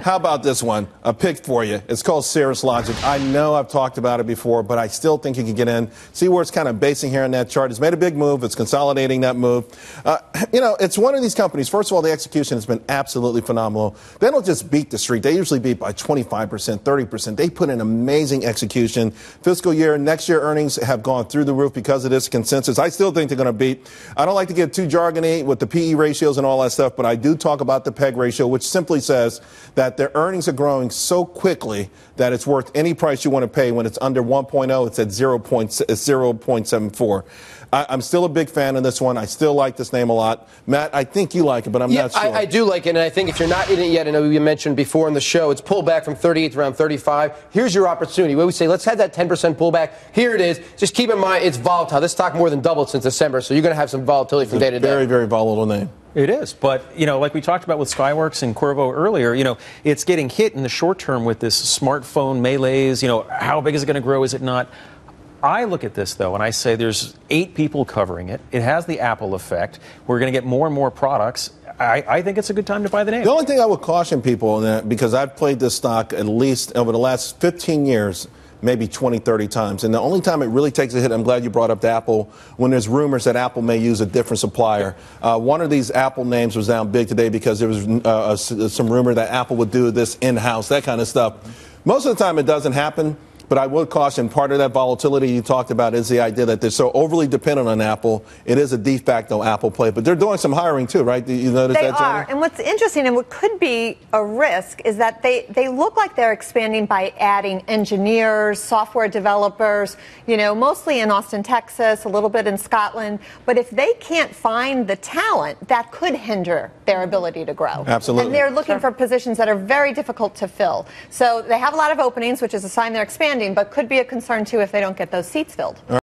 How about this one? A pick for you. It's called Cirrus Logic. I know I've talked about it before, but I still think you can get in. See where it's kind of basing here on that chart. It's made a big move. It's consolidating that move. It's one of these companies. First of all, the execution has been absolutely phenomenal. They don't just beat the street. They usually beat by 25%, 30%. They put in amazing execution. Fiscal year, next year earnings have gone through the roof because of this consensus. I still think they're going to beat. I don't like to get too jargony with the PE ratios and all that stuff, but I do talk about the PEG ratio, which simply says that their earnings are growing so quickly that it's worth any price you want to pay. When it's under 1.0, it's at 0.74. I'm still a big fan of this one. I still like this name a lot. Matt, I think you like it, but I'm not sure. I do like it, and I think if you're not in it yet, I know you mentioned before in the show, it's pulled back from 38 to around 35. Here's your opportunity. We always say, let's have that 10% pullback. Here it is. Just keep in mind, it's volatile. This stock more than doubled since December, so you're going to have some volatility from day to day. Very, very volatile name. It is, but, like we talked about with Skyworks and Qorvo earlier, it's getting hit in the short term with this smartphone melees. How big is it going to grow? Is it not? I look at this, though, and I say there's 8 people covering it. It has the Apple effect. We're going to get more and more products. I think it's a good time to buy the name. The only thing I would caution people on that, because I've played this stock at least over the last 15 years, maybe 20, 30 times. And the only time it really takes a hit, I'm glad you brought up the Apple, when there's rumors that Apple may use a different supplier. One of these Apple names was down big today because there was some rumor that Apple would do this in-house, that kind of stuff. Most of the time it doesn't happen. But I would caution, part of that volatility you talked about is the idea that they're so overly dependent on Apple. It is a de facto Apple play. But they're doing some hiring, too, right? You notice that, Jenny? They are. And what's interesting and what could be a risk is that they look like they're expanding by adding engineers, software developers, mostly in Austin, Texas, a little bit in Scotland. But if they can't find the talent, that could hinder their ability to grow. Absolutely. And they're looking for positions that are very difficult to fill. So they have a lot of openings, which is a sign they're expanding, but could be a concern, too, if they don't get those seats filled.